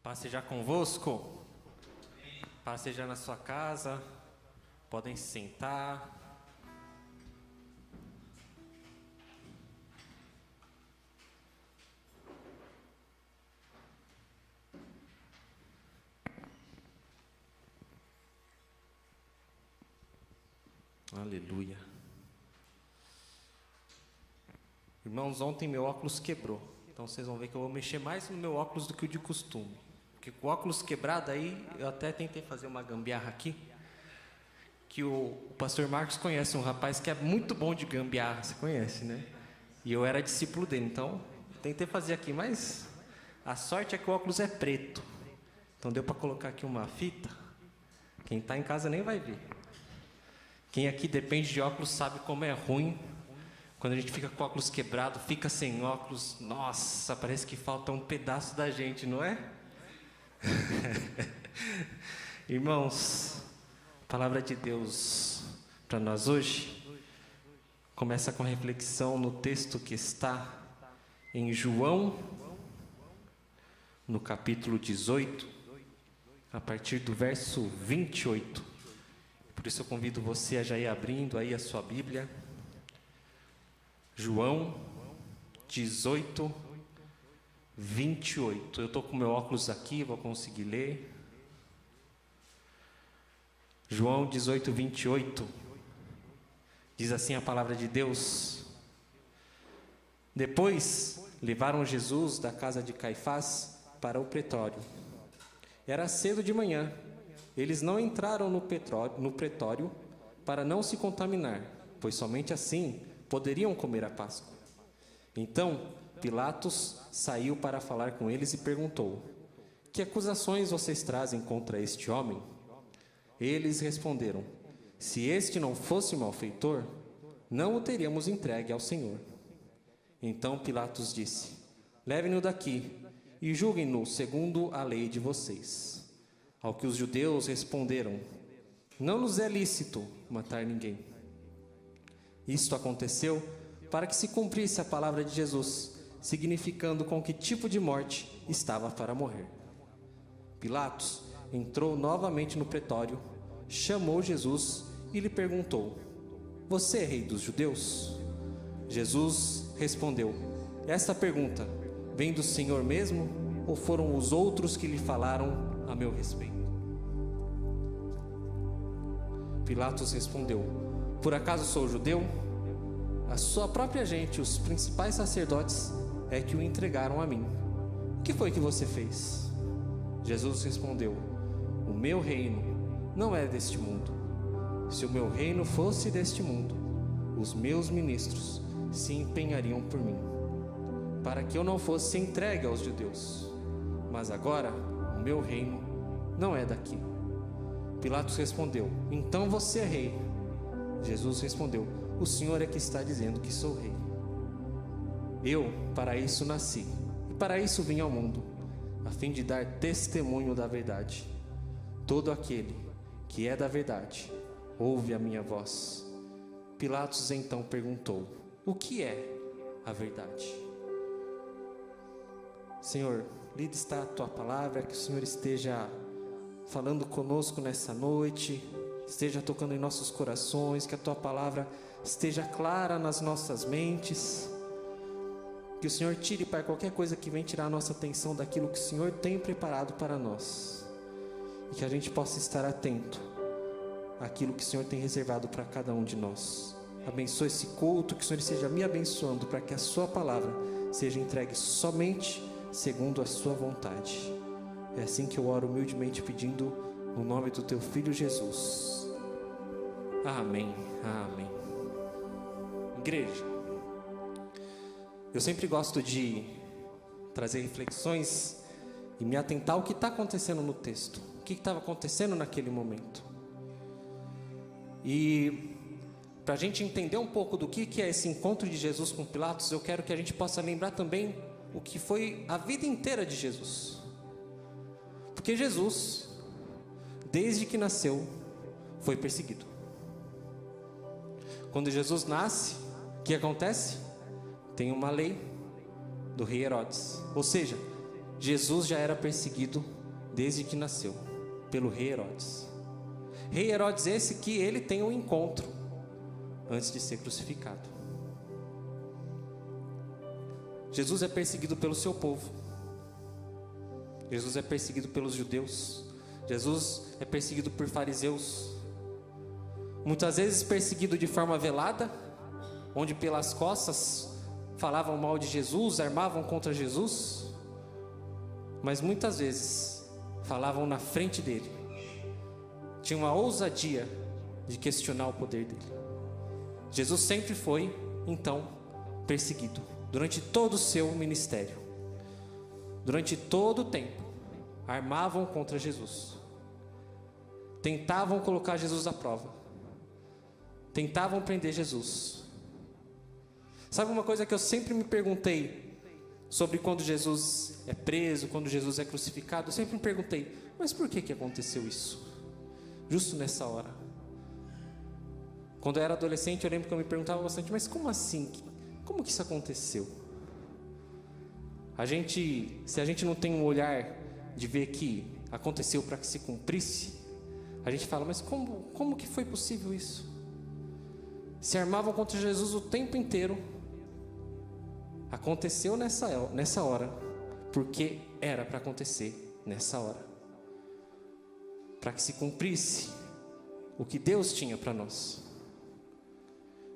Paz seja convosco. Paz seja na sua casa. Podem se sentar. Aleluia. Irmãos, ontem meu óculos quebrou. Então vocês vão ver que eu vou mexer mais no meu óculos do que o de costume. Porque com o óculos quebrado aí, eu até tentei fazer uma gambiarra aqui. Que o pastor Marcos conhece um rapaz que é muito bom de gambiarra, você conhece, né? E eu era discípulo dele, então tentei fazer aqui, mas a sorte é que o óculos é preto. Então deu para colocar aqui uma fita. Quem está em casa nem vai ver. Quem aqui depende de óculos sabe como é ruim. Quando a gente fica com o óculos quebrado, fica sem óculos, nossa, parece que falta um pedaço da gente, não é? Irmãos, a palavra de Deus para nós hoje começa com reflexão no texto que está em João, no capítulo 18, a partir do verso 28. Por isso eu convido você a já ir abrindo aí a sua Bíblia. João 18, 28. Eu estou com meu óculos aqui, vou conseguir ler. João 18, 28. Diz assim a palavra de Deus. Depois levaram Jesus da casa de Caifás para o pretório. Era cedo de manhã. Eles não entraram no pretório para não se contaminar, pois somente assim poderiam comer a Páscoa. Então Pilatos saiu para falar com eles e perguntou: que acusações vocês trazem contra este homem? Eles responderam: se este não fosse malfeitor, não o teríamos entregue ao Senhor. Então Pilatos disse: levem-no daqui e julguem-no segundo a lei de vocês. Ao que os judeus responderam: não nos é lícito matar ninguém. Isto aconteceu para que se cumprisse a palavra de Jesus, significando com que tipo de morte estava para morrer. Pilatos entrou novamente no pretório, chamou Jesus e lhe perguntou: você é rei dos judeus? Jesus respondeu: esta pergunta vem do Senhor mesmo, ou foram os outros que lhe falaram a meu respeito? Pilatos respondeu: por acaso sou judeu? A sua própria gente, os principais sacerdotes, é que o entregaram a mim. O que foi que você fez? Jesus respondeu: o meu reino não é deste mundo. Se o meu reino fosse deste mundo, os meus ministros se empenhariam por mim, para que eu não fosse entregue aos judeus. Mas agora, o meu reino não é daqui. Pilatos respondeu: então você é rei. Jesus respondeu: o Senhor é que está dizendo que sou rei. Eu para isso nasci, e para isso vim ao mundo, a fim de dar testemunho da verdade. Todo aquele que é da verdade ouve a minha voz. Pilatos então perguntou: o que é a verdade? Senhor, lida está a tua palavra, que o Senhor esteja falando conosco nessa noite, esteja tocando em nossos corações, que a tua palavra esteja clara nas nossas mentes, que o Senhor tire, Pai, qualquer coisa que venha tirar a nossa atenção daquilo que o Senhor tem preparado para nós, e que a gente possa estar atento àquilo que o Senhor tem reservado para cada um de nós. Abençoe esse culto, que o Senhor esteja me abençoando, para que a sua palavra seja entregue somente segundo a sua vontade. É assim que eu oro humildemente, pedindo no nome do teu Filho Jesus. Amém, amém. Igreja, eu sempre gosto de trazer reflexões e me atentar ao que está acontecendo no texto, o que estava acontecendo naquele momento. E para a gente entender um pouco do que é esse encontro de Jesus com Pilatos, eu quero que a gente possa lembrar também o que foi a vida inteira de Jesus. Porque Jesus, desde que nasceu, foi perseguido. Quando Jesus nasce, o que acontece? Tem uma lei do rei Herodes. Ou seja, Jesus já era perseguido desde que nasceu pelo rei Herodes. Rei Herodes esse que ele tem um encontro antes de ser crucificado. Jesus é perseguido pelo seu povo. Jesus é perseguido pelos judeus. Jesus é perseguido por fariseus. Muitas vezes perseguido de forma velada, onde pelas costas falavam mal de Jesus, armavam contra Jesus, mas muitas vezes falavam na frente dele. Tinha uma ousadia de questionar o poder dele. Jesus sempre foi, então, perseguido durante todo o seu ministério. Durante todo o tempo, armavam contra Jesus. Tentavam colocar Jesus à prova. Tentavam prender Jesus. Sabe uma coisa que eu sempre me perguntei sobre quando Jesus é preso, quando Jesus é crucificado? Eu sempre me perguntei, mas por que aconteceu isso? Justo nessa hora. Quando eu era adolescente, eu lembro que eu me perguntava bastante, mas como assim? Como que isso aconteceu? Se a gente não tem um olhar de ver que aconteceu para que se cumprisse, a gente fala, mas como que foi possível isso? Se armavam contra Jesus o tempo inteiro. Aconteceu nessa hora, porque era para acontecer nessa hora, para que se cumprisse o que Deus tinha para nós.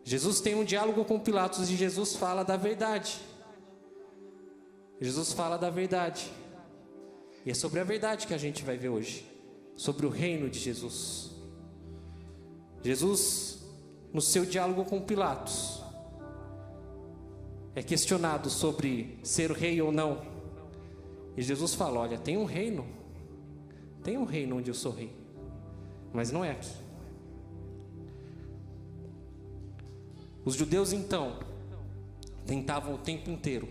Jesus tem um diálogo com Pilatos e Jesus fala da verdade. Jesus fala da verdade. E é sobre a verdade que a gente vai ver hoje, sobre o reino de Jesus. Jesus, no seu diálogo com Pilatos, é questionado sobre ser rei ou não. E Jesus fala, olha, tem um reino onde eu sou rei, mas não é aqui. Os judeus então tentavam o tempo inteiro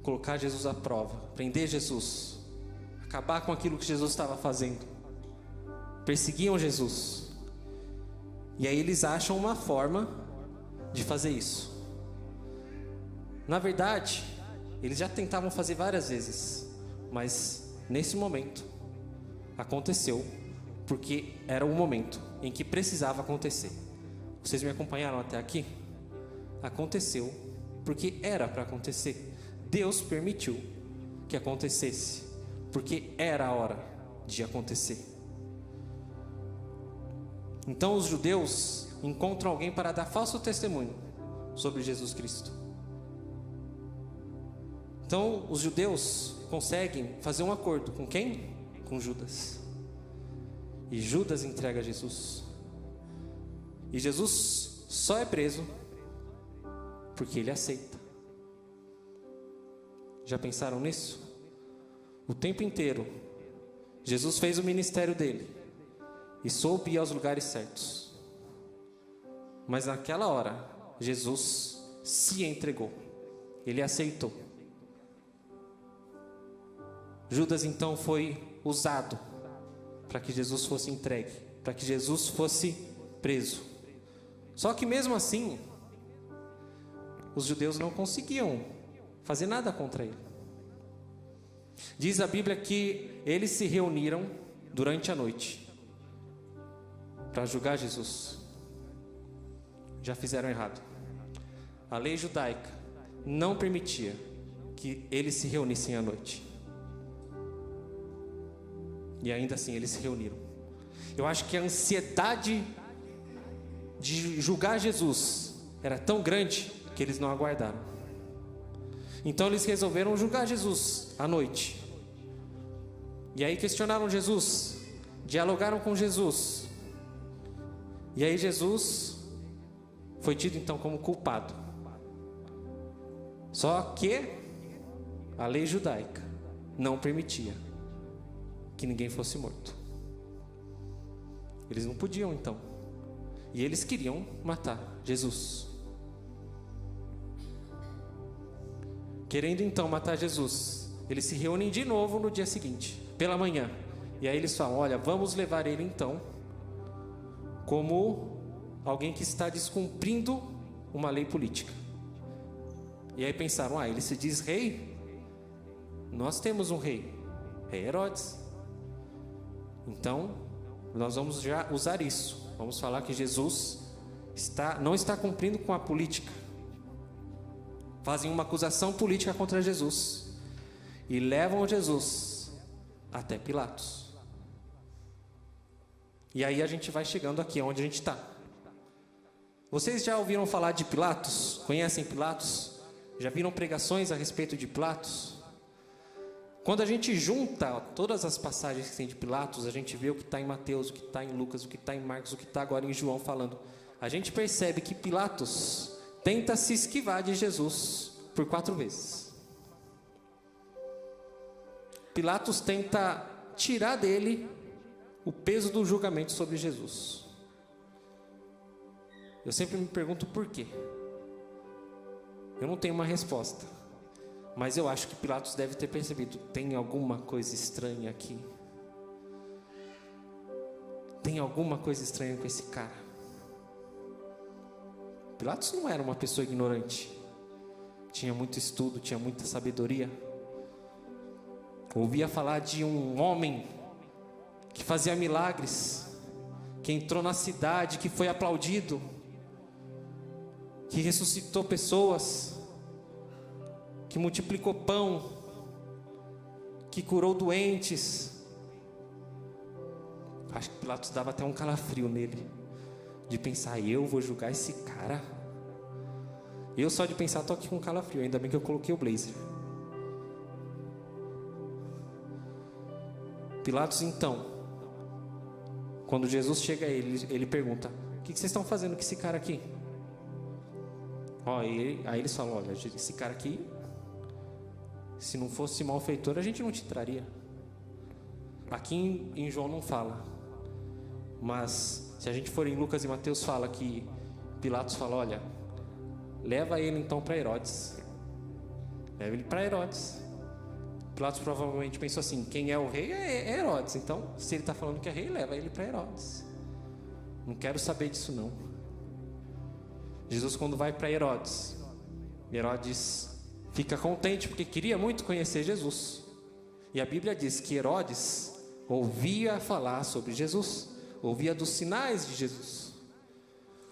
colocar Jesus à prova, prender Jesus, acabar com aquilo que Jesus estava fazendo. Perseguiam Jesus. E aí eles acham uma forma de fazer isso. Na verdade, eles já tentavam fazer várias vezes, mas nesse momento aconteceu porque era o momento em que precisava acontecer. Vocês me acompanharam até aqui? Aconteceu porque era para acontecer. Deus permitiu que acontecesse porque era a hora de acontecer. Então os judeus encontram alguém para dar falso testemunho sobre Jesus Cristo. Então os judeus conseguem fazer um acordo com quem? Com Judas. E Judas entrega Jesus. E Jesus só é preso porque ele aceita. Já pensaram nisso? O tempo inteiro Jesus fez o ministério dele e soube ir aos lugares certos. Mas naquela hora Jesus se entregou. Ele aceitou. Judas então foi usado para que Jesus fosse entregue, para que Jesus fosse preso. Só que mesmo assim, os judeus não conseguiam fazer nada contra ele. Diz a Bíblia que eles se reuniram durante a noite para julgar Jesus. Já fizeram errado. A lei judaica não permitia que eles se reunissem à noite. E ainda assim eles se reuniram. Eu acho que a ansiedade de julgar Jesus era tão grande que eles não aguardaram. Então eles resolveram julgar Jesus à noite. E aí questionaram Jesus, dialogaram com Jesus. E aí Jesus foi tido então como culpado. Só que a lei judaica não permitia que ninguém fosse morto. Eles não podiam então. E eles queriam matar Jesus. Querendo então matar Jesus, eles se reúnem de novo no dia seguinte, pela manhã. E aí eles falam, olha, vamos levar ele então como alguém que está descumprindo uma lei política. E aí pensaram, ele se diz rei, Nós temos um rei, rei Herodes. Então, nós vamos já usar isso. Vamos falar que Jesus não está cumprindo com a política. Fazem uma acusação política contra Jesus e levam Jesus até Pilatos. E aí a gente vai chegando aqui onde a gente está. Vocês já ouviram falar de Pilatos? Conhecem Pilatos? Já viram pregações a respeito de Pilatos? Quando a gente junta todas as passagens que tem de Pilatos, a gente vê o que está em Mateus, o que está em Lucas, o que está em Marcos, o que está agora em João falando. A gente percebe que Pilatos tenta se esquivar de Jesus por 4 vezes. Pilatos tenta tirar dele o peso do julgamento sobre Jesus. Eu sempre me pergunto por quê. Eu não tenho uma resposta, mas eu acho que Pilatos deve ter percebido: tem alguma coisa estranha aqui. Tem alguma coisa estranha com esse cara. Pilatos não era uma pessoa ignorante. Tinha muito estudo, tinha muita sabedoria. Ouvia falar de um homem que fazia milagres, que entrou na cidade, que foi aplaudido, que ressuscitou pessoas, que multiplicou pão, que curou doentes. Acho que Pilatos dava até um calafrio nele, de pensar: eu vou julgar esse cara? Eu só de pensar estou aqui com calafrio. Ainda bem que eu coloquei o blazer. Pilatos então, quando Jesus chega a ele pergunta: o que vocês estão fazendo com esse cara aqui? Aí eles falam: olha, esse cara aqui, se não fosse malfeitor, a gente não te traria. Aqui em João não fala, mas se a gente for em Lucas e Mateus, fala que Pilatos fala: olha, leva ele então para Herodes. Leva ele para Herodes. Pilatos provavelmente pensou assim: quem é o rei é Herodes. Então, se ele está falando que é rei, leva ele para Herodes. Não quero saber disso não. Jesus, quando vai para Herodes, Herodes fica contente porque queria muito conhecer Jesus. E a Bíblia diz que Herodes ouvia falar sobre Jesus, ouvia dos sinais de Jesus.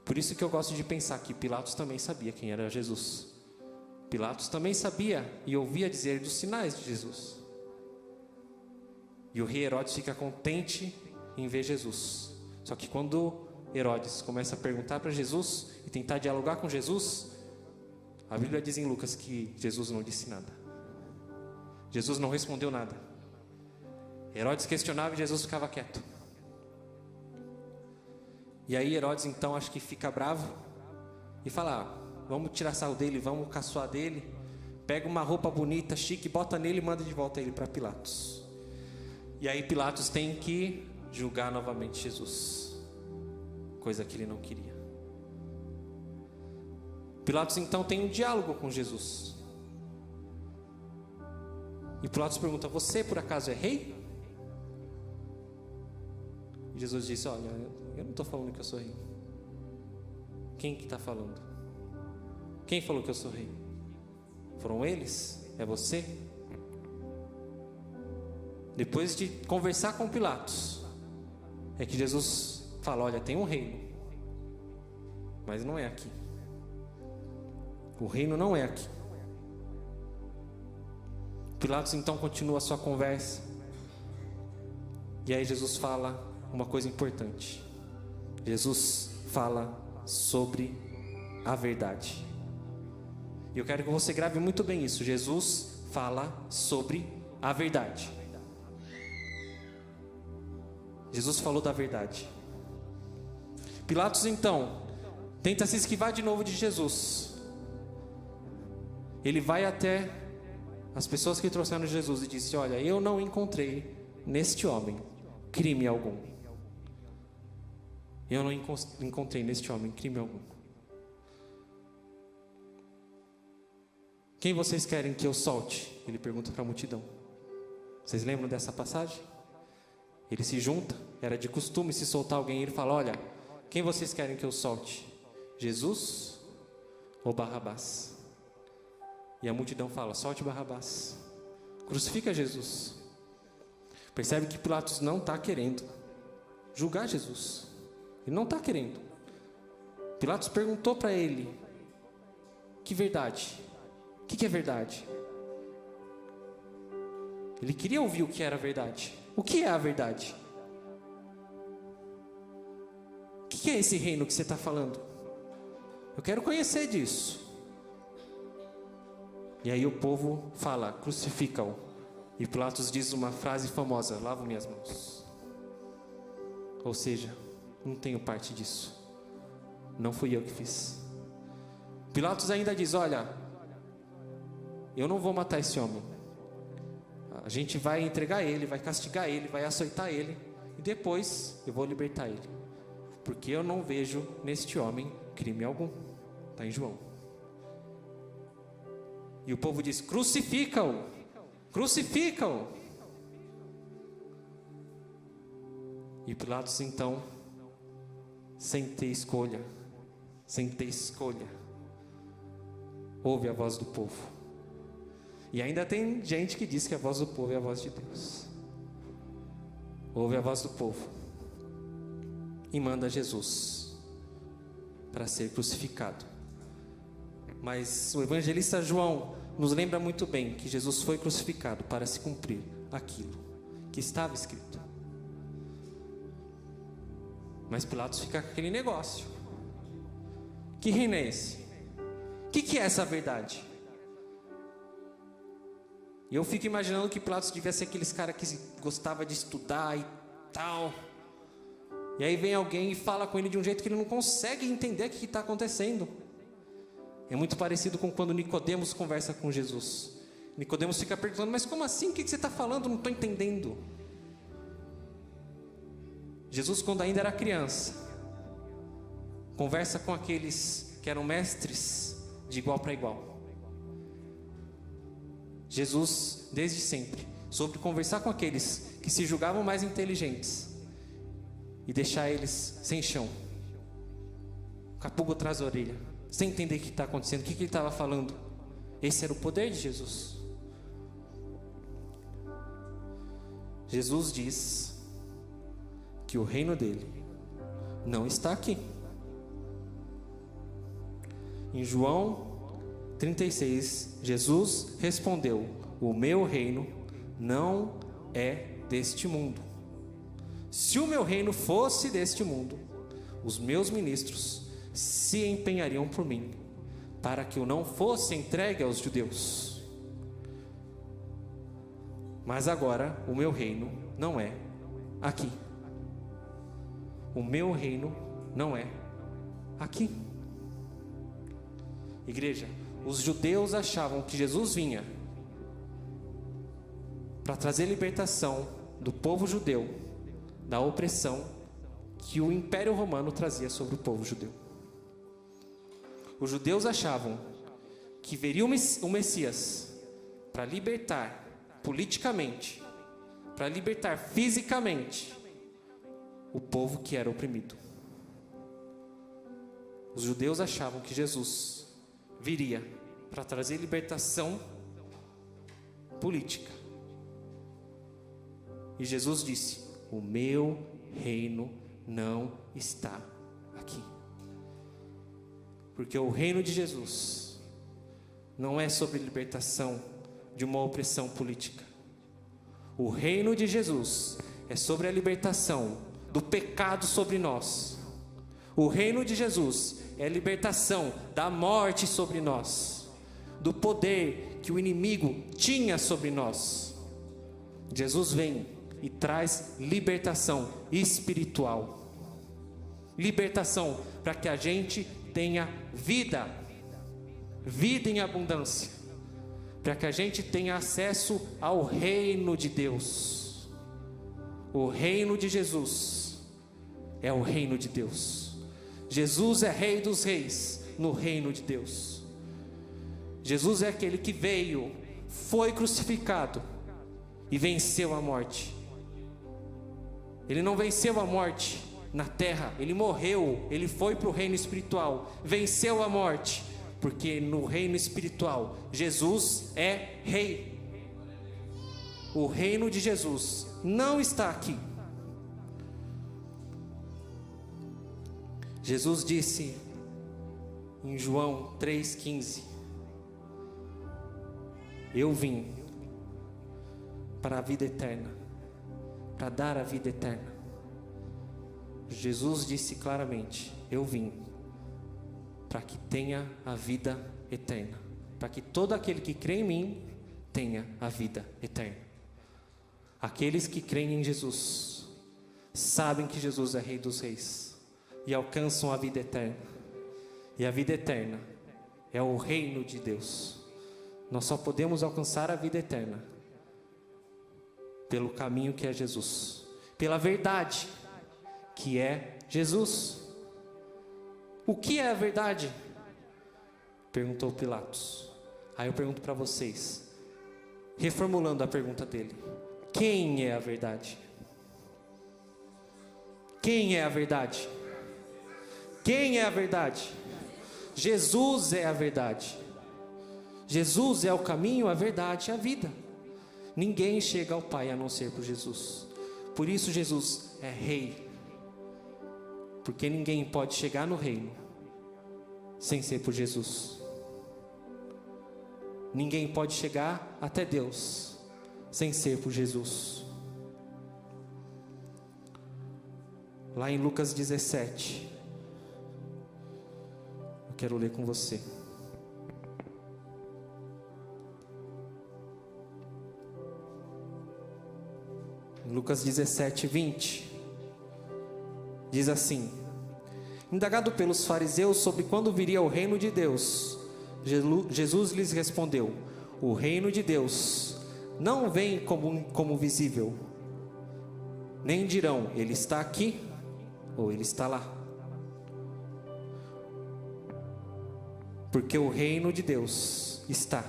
Por isso que eu gosto de pensar que Pilatos também sabia quem era Jesus. Pilatos também sabia e ouvia dizer dos sinais de Jesus. E o rei Herodes fica contente em ver Jesus. Só que quando Herodes começa a perguntar para Jesus e tentar dialogar com Jesus, a Bíblia diz em Lucas que Jesus não disse nada. Jesus não respondeu nada. Herodes questionava e Jesus ficava quieto. E aí Herodes então acho que fica bravo e fala: vamos tirar sarro dele, vamos caçoar dele. Pega uma roupa bonita, chique, bota nele e manda de volta ele para Pilatos. E aí Pilatos tem que julgar novamente Jesus, coisa que ele não queria. Pilatos então tem um diálogo com Jesus. E Pilatos pergunta: você por acaso é rei? E Jesus disse: olha, eu não estou falando que eu sou rei. Quem que está falando? Quem falou que eu sou rei? Foram eles? É você? Depois de conversar com Pilatos, é que Jesus fala: olha, tem um reino, mas não é aqui. O reino não é aqui. Pilatos então continua a sua conversa. E aí Jesus fala uma coisa importante. Jesus fala sobre a verdade. E eu quero que você grave muito bem isso. Jesus fala sobre a verdade. Jesus falou da verdade. Pilatos então tenta se esquivar de novo de Jesus. Ele vai até as pessoas que trouxeram Jesus e disse: olha, eu não encontrei neste homem crime algum. Eu não encontrei neste homem crime algum. Quem vocês querem que eu solte? Ele pergunta para a multidão. Vocês lembram dessa passagem? Ele se junta, era de costume se soltar alguém. Ele fala: olha, quem vocês querem que eu solte? Jesus ou Barrabás? E a multidão fala: solte Barrabás. crucifica Jesus. Percebe que Pilatos não está querendo julgar Jesus. Ele não está querendo. Pilatos perguntou para ele: que verdade? O que é verdade? Ele queria ouvir o que era a verdade. O que é a verdade? O que é esse reino que você está falando? Eu quero conhecer disso. E aí o povo fala: crucifica-o. E Pilatos diz uma frase famosa: lavo minhas mãos. Ou seja, não tenho parte disso. Não fui eu que fiz. Pilatos ainda diz: olha, eu não vou matar esse homem. A gente vai entregar ele, vai castigar ele, vai açoitar ele, e depois eu vou libertar ele, porque eu não vejo neste homem crime algum. Está em João. E o povo diz: crucifica-o, crucifica-o. E Pilatos então, sem ter escolha, ouve a voz do povo. E ainda tem gente que diz que a voz do povo é a voz de Deus. Ouve a voz do povo e manda Jesus para ser crucificado. Mas o evangelista João nos lembra muito bem que Jesus foi crucificado para se cumprir aquilo que estava escrito. Mas Pilatos fica com aquele negócio: que reino é esse? O que é essa verdade? E eu fico imaginando que Pilatos devia ser aqueles caras que gostava de estudar e tal. E aí vem alguém e fala com ele de um jeito que ele não consegue entender o que está acontecendo. É muito parecido com quando Nicodemos conversa com Jesus. Nicodemos fica perguntando: mas como assim? O que você está falando? Não estou entendendo. Jesus, quando ainda era criança, conversa com aqueles que eram mestres de igual para igual. Jesus, desde sempre, soube conversar com aqueles que se julgavam mais inteligentes e deixar eles sem chão, capugo atrás da orelha, sem entender o que está acontecendo, o que ele estava falando. Esse era o poder de Jesus. Jesus diz que o reino dele não está aqui. Em João 36, Jesus respondeu: o meu reino não é deste mundo. Se o meu reino fosse deste mundo, os meus ministros se empenhariam por mim, para que eu não fosse entregue aos judeus. Mas agora o meu reino não é aqui. O meu reino não é aqui. Igreja, os judeus achavam que Jesus vinha para trazer libertação do povo judeu da opressão que o Império Romano trazia sobre o povo judeu. Os judeus achavam que viria o Messias para libertar politicamente, para libertar fisicamente o povo que era oprimido. Os judeus achavam que Jesus viria para trazer libertação política. E Jesus disse: o meu reino não está aqui. Porque o reino de Jesus não é sobre libertação de uma opressão política. O reino de Jesus é sobre a libertação do pecado sobre nós. O reino de Jesus é a libertação da morte sobre nós, do poder que o inimigo tinha sobre nós. Jesus vem e traz libertação espiritual. Libertação para que a gente tenha vida, vida em abundância, para que a gente tenha acesso ao reino de Deus. O reino de Jesus é o reino de Deus. Jesus é Rei dos Reis no reino de Deus. Jesus é aquele que veio, foi crucificado e venceu a morte. Ele não venceu a morte na terra, ele morreu, ele foi para o reino espiritual, venceu a morte, porque no reino espiritual Jesus é Rei. O reino de Jesus não está aqui. Jesus disse em João 3,15: eu vim para a vida eterna, para dar a vida eterna. Jesus disse claramente: eu vim para que tenha a vida eterna, para que todo aquele que crê em mim tenha a vida eterna. Aqueles que creem em Jesus sabem que Jesus é Rei dos Reis e alcançam a vida eterna. E a vida eterna é o reino de Deus. Nós só podemos alcançar a vida eterna pelo caminho que é Jesus, pela verdade que é Jesus. O que é a verdade? Perguntou Pilatos. Aí eu pergunto para vocês, reformulando a pergunta dele: quem é a verdade? Quem é a verdade? Quem é a verdade? Jesus é a verdade. Jesus é o caminho, a verdade e a vida. Ninguém chega ao Pai a não ser por Jesus. Por isso Jesus é Rei. Porque ninguém pode chegar no reino sem ser por Jesus. Ninguém pode chegar até Deus sem ser por Jesus. Lá em Lucas 17, eu quero ler com você. Em Lucas 17, 20, diz assim: indagado pelos fariseus sobre quando viria o reino de Deus, Jesus lhes respondeu: o reino de Deus não vem como visível, nem dirão ele está aqui ou ele está lá, porque o reino de Deus está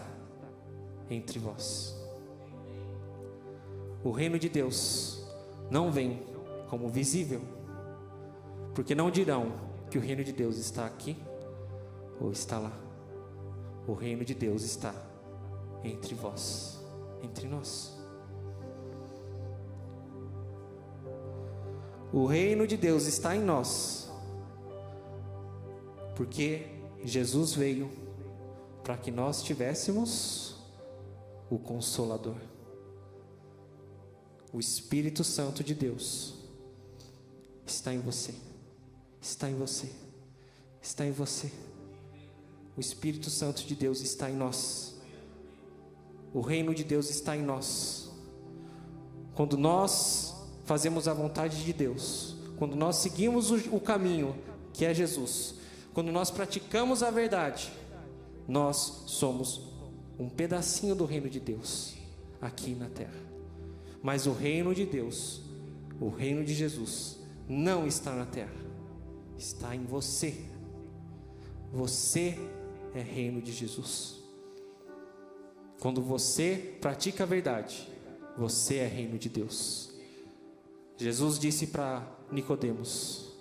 entre vós. O reino de Deus não vem como visível, porque não dirão que o reino de Deus está aqui ou está lá. O reino de Deus está entre vós, entre nós. O reino de Deus está em nós, porque Jesus veio para que nós tivéssemos o Consolador, o Espírito Santo de Deus. Está em você, está em você, está em você. O Espírito Santo de Deus está em nós. O reino de Deus está em nós. Quando nós fazemos a vontade de Deus, quando nós seguimos o caminho que é Jesus, quando nós praticamos a verdade, nós somos um pedacinho do reino de Deus aqui na terra. Mas o reino de Deus, o reino de Jesus, não está na terra, está em você. Você é reino de Jesus. Quando você pratica a verdade, você é reino de Deus. Jesus disse para Nicodemos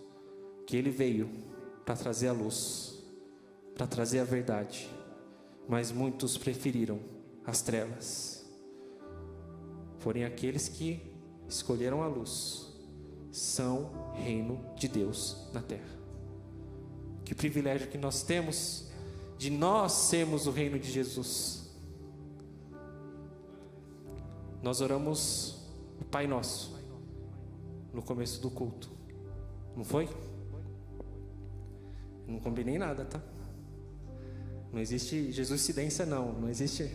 que ele veio para trazer a luz, para trazer a verdade, mas muitos preferiram as trevas. Porém, aqueles que escolheram a luz são reino de Deus na terra. Que privilégio que nós temos de nós sermos o reino de Jesus. Nós oramos o Pai Nosso no começo do culto, não foi? Não combinei nada, tá? Não existe Jesuscidência, não existe.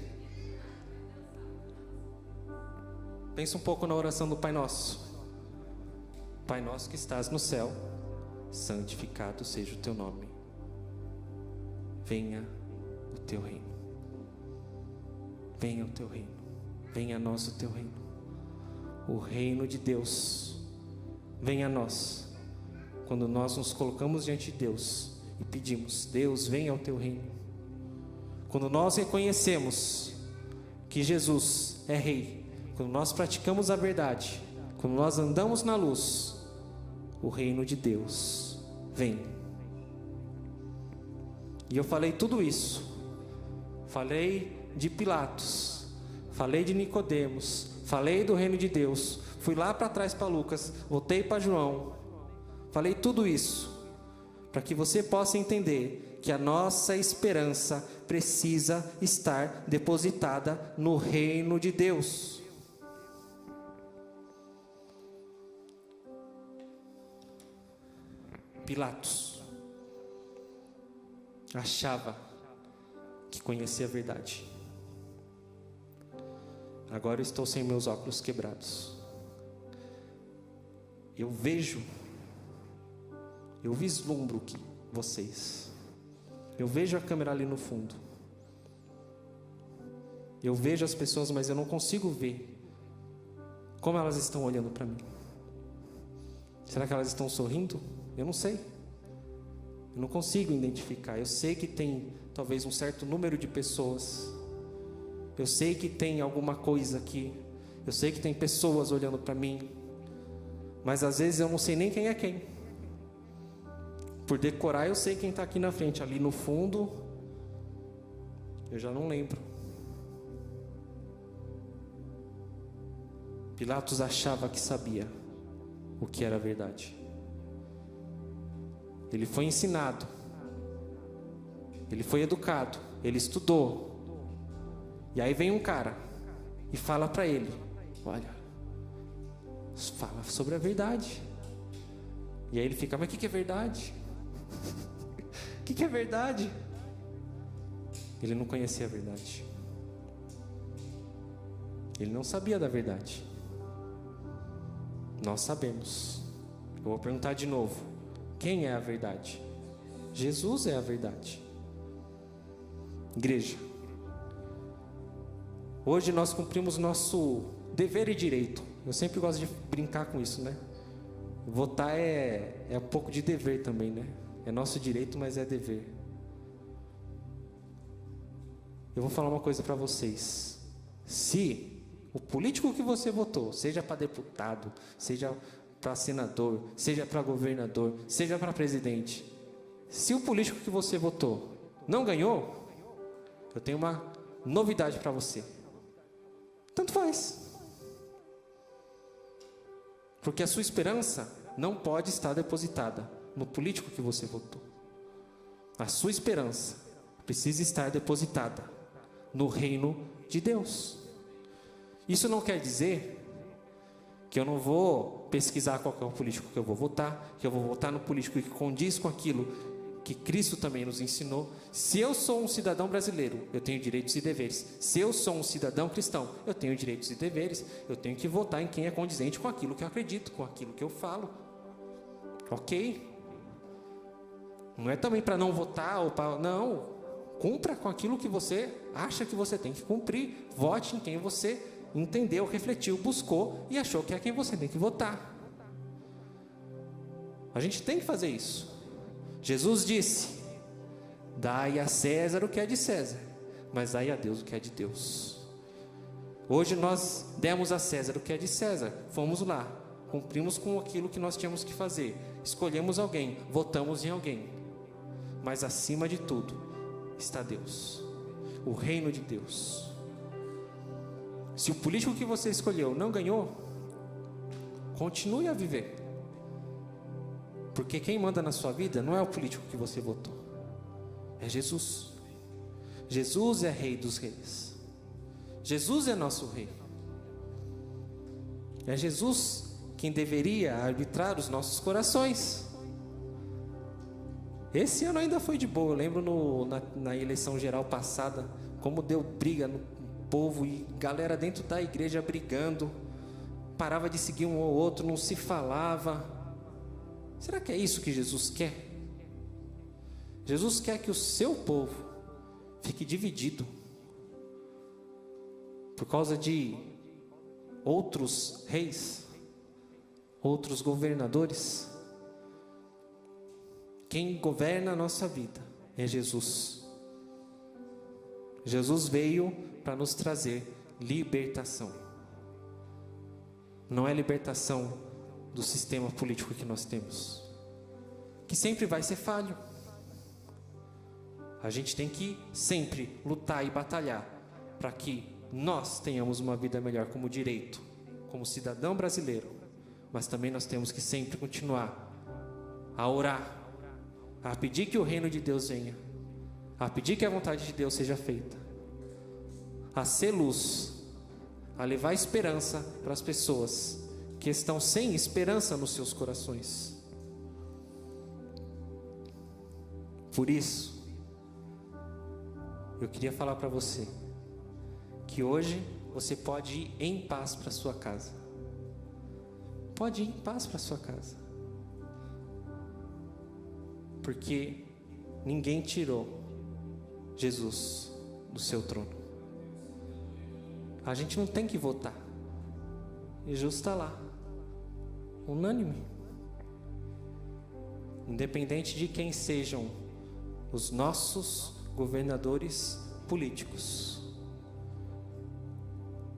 Pensa um pouco na oração do Pai Nosso. Pai Nosso que estás no céu, santificado seja o teu nome. Venha o teu reino. Venha o teu reino. Venha a nós o teu reino. O reino de Deus venha a nós quando nós nos colocamos diante de Deus e pedimos: Deus, venha ao teu reino. Quando nós reconhecemos que Jesus é Rei, quando nós praticamos a verdade, quando nós andamos na luz, o reino de Deus vem. E eu falei tudo isso. Falei de Pilatos, falei de Nicodemos, falei do reino de Deus, fui lá para trás para Lucas, voltei para João, falei tudo isso para que você possa entender que a nossa esperança precisa estar depositada no reino de Deus. Pilatos achava que conhecia a verdade. Agora eu estou sem meus óculos quebrados. Eu vislumbro que vocês. Eu vejo a câmera ali no fundo. Eu vejo as pessoas, mas eu não consigo ver como elas estão olhando para mim. Será que elas estão sorrindo? Eu não sei. Eu não consigo identificar. Eu sei que tem talvez um certo número de pessoas. Eu sei que tem alguma coisa aqui. Eu sei que tem pessoas olhando para mim. Mas às vezes eu não sei nem quem é quem. Por decorar eu sei quem está aqui na frente. Ali no fundo, eu já não lembro. Pilatos achava que sabia o que era verdade. Ele foi ensinado. Ele foi educado. Ele estudou. E aí vem um cara e fala para ele: olha, fala sobre a verdade. E aí ele fica: mas o que é verdade? O que é verdade? Ele não conhecia a verdade. Ele não sabia da verdade. Nós sabemos. Eu vou perguntar de novo: quem é a verdade? Jesus é a verdade. Igreja, hoje nós cumprimos nosso dever e direito. Eu sempre gosto de brincar com isso, né? Votar é um pouco de dever também, né? É nosso direito, mas é dever. Eu vou falar uma coisa para vocês. Se o político que você votou, seja para deputado, seja para senador, seja para governador, seja para presidente, se o político que você votou não ganhou, eu tenho uma novidade para você. Tanto faz. Porque a sua esperança não pode estar depositada no político que você votou. A sua esperança precisa estar depositada no reino de Deus. Isso não quer dizer que eu não vou pesquisar qual é o político que eu vou votar, que eu vou votar no político que condiz com aquilo que Cristo também nos ensinou. Se eu sou um cidadão brasileiro, eu tenho direitos e deveres. Se eu sou um cidadão cristão, eu tenho direitos e deveres. Eu tenho que votar em quem é condizente com aquilo que eu acredito, com aquilo que eu falo. Ok? Não é também para não votar ou para... Não. Cumpra com aquilo que você acha que você tem que cumprir. Vote em quem você entendeu, refletiu, buscou e achou que é quem você tem que votar. A gente tem que fazer isso. Jesus disse: dai a César o que é de César, mas dai a Deus o que é de Deus. Hoje nós demos a César o que é de César. Fomos lá, cumprimos com aquilo que nós tínhamos que fazer, escolhemos alguém, votamos em alguém. Mas acima de tudo está Deus, o reino de Deus. Se o político que você escolheu não ganhou, continue a viver. Porque quem manda na sua vida não é o político que você votou, é Jesus. Jesus é Rei dos Reis. Jesus é nosso Rei. É Jesus quem deveria arbitrar os nossos corações. Esse ano ainda foi de boa. Eu lembro na eleição geral passada, como deu briga no povo e galera dentro da igreja brigando, parava de seguir um ou outro, não se falava. Será que é isso que Jesus quer? Jesus quer que o seu povo fique dividido por causa de outros reis, outros governadores. Quem governa a nossa vida é Jesus. Jesus veio para nos trazer libertação. Não é libertação do sistema político que nós temos, que sempre vai ser falho. A gente tem que sempre lutar e batalhar para que nós tenhamos uma vida melhor como direito, como cidadão brasileiro, mas também nós temos que sempre continuar a orar, a pedir que o reino de Deus venha, a pedir que a vontade de Deus seja feita, a ser luz, a levar esperança para as pessoas que estão sem esperança nos seus corações. Por isso, eu queria falar para você que hoje você pode ir em paz para sua casa. Pode ir em paz para sua casa. Porque ninguém tirou Jesus do seu trono. A gente não tem que votar. Jesus está lá, unânime. Independente de quem sejam os nossos governadores políticos,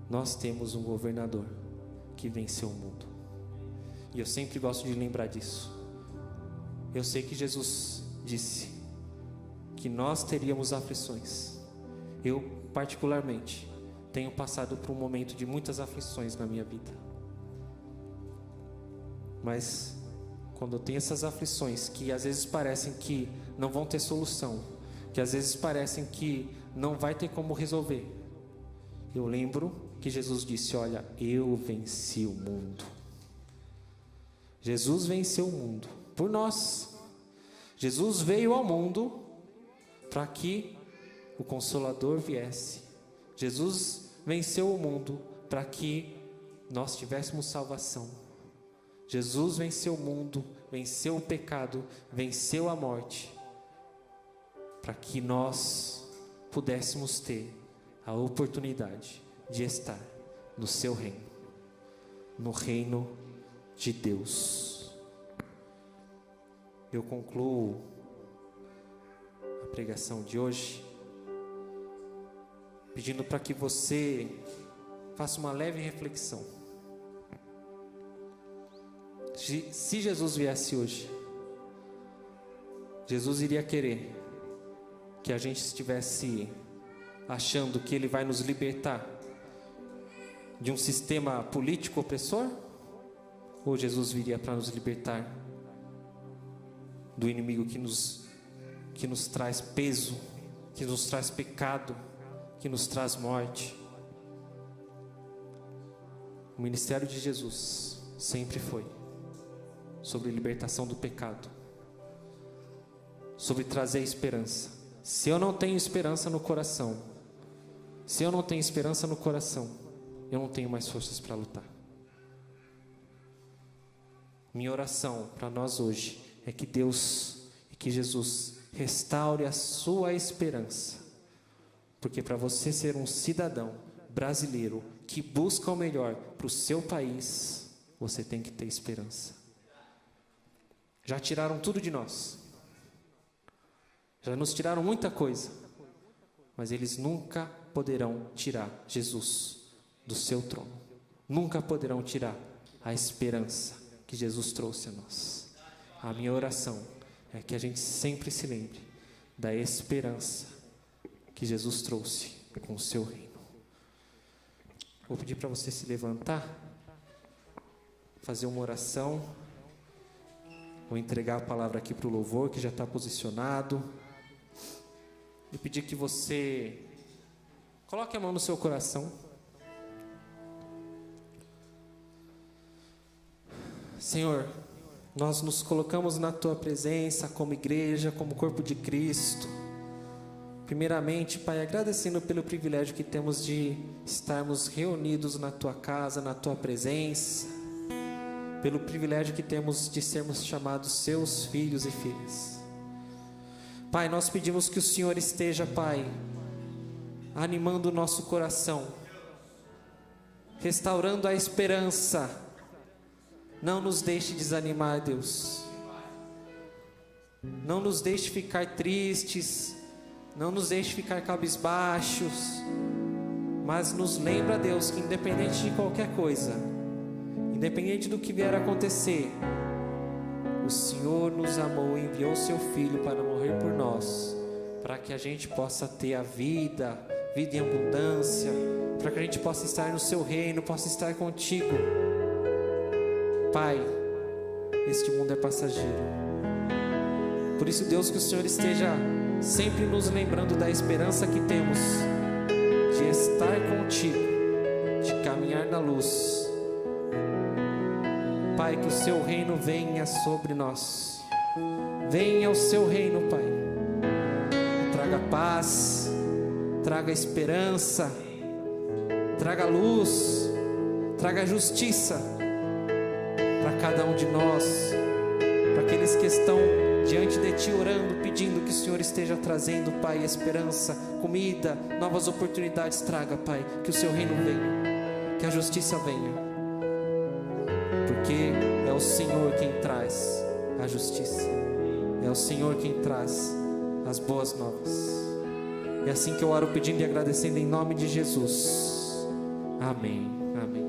nós temos um governador que venceu o mundo. E eu sempre gosto de lembrar disso. Eu sei que Jesus disse que nós teríamos aflições. Eu, particularmente, tenho passado por um momento de muitas aflições na minha vida. Mas quando eu tenho essas aflições que às vezes parecem que não vão ter solução, que às vezes parecem que não vai ter como resolver, eu lembro que Jesus disse: olha, eu venci o mundo. Jesus venceu o mundo por nós. Jesus veio ao mundo para que o Consolador viesse. Jesus venceu o mundo para que nós tivéssemos salvação. Jesus venceu o mundo, venceu o pecado, venceu a morte, para que nós pudéssemos ter a oportunidade de estar no seu reino, no reino de Deus. Eu concluo a pregação de hoje pedindo para que você faça uma leve reflexão. Se Jesus viesse hoje, Jesus iria querer que a gente estivesse achando que Ele vai nos libertar de um sistema político opressor? Ou Jesus viria para nos libertar do inimigo que nos traz peso, que nos traz pecado, que nos traz morte? O ministério de Jesus sempre foi sobre libertação do pecado, sobre trazer esperança. Se eu não tenho esperança no coração, eu não tenho mais forças para lutar. Minha oração para nós hoje é que Deus e que Jesus restaure a sua esperança, porque para você ser um cidadão brasileiro que busca o melhor para o seu país, você tem que ter esperança. Já tiraram tudo de nós, já nos tiraram muita coisa, mas eles nunca poderão tirar Jesus do seu trono, nunca poderão tirar a esperança que Jesus trouxe a nós. A minha oração é que a gente sempre se lembre da esperança que Jesus trouxe com o seu reino. Vou pedir para você se levantar, fazer uma oração. Vou entregar a palavra aqui para o louvor, que já está posicionado. E pedir que você coloque a mão no seu coração. Senhor, nós nos colocamos na Tua presença como igreja, como corpo de Cristo. Primeiramente, Pai, agradecendo pelo privilégio que temos de estarmos reunidos na Tua casa, na Tua presença, pelo privilégio que temos de sermos chamados Seus filhos e filhas. Pai, nós pedimos que o Senhor esteja, Pai, animando o nosso coração, restaurando a esperança. Não nos deixe desanimar, Deus. Não nos deixe ficar tristes, não nos deixe ficar cabisbaixos, mas nos lembra, Deus, que independente de qualquer coisa, independente do que vier a acontecer, o Senhor nos amou e enviou o seu Filho para morrer por nós, para que a gente possa ter a vida em abundância, para que a gente possa estar no seu reino, possa estar contigo. Pai, este mundo é passageiro. Por isso, Deus, que o Senhor esteja sempre nos lembrando da esperança que temos de estar contigo, de caminhar na luz. Pai, que o seu reino venha sobre nós. Venha o seu reino, Pai. Traga paz, traga esperança, traga luz, traga justiça para cada um de nós, para aqueles que estão diante de Ti orando, pedindo que o Senhor esteja trazendo, Pai, esperança, comida, novas oportunidades. Traga, Pai, que o seu reino venha, que a justiça venha, porque é o Senhor quem traz a justiça, é o Senhor quem traz as boas novas. É assim que eu oro, pedindo e agradecendo em nome de Jesus. Amém. Amém.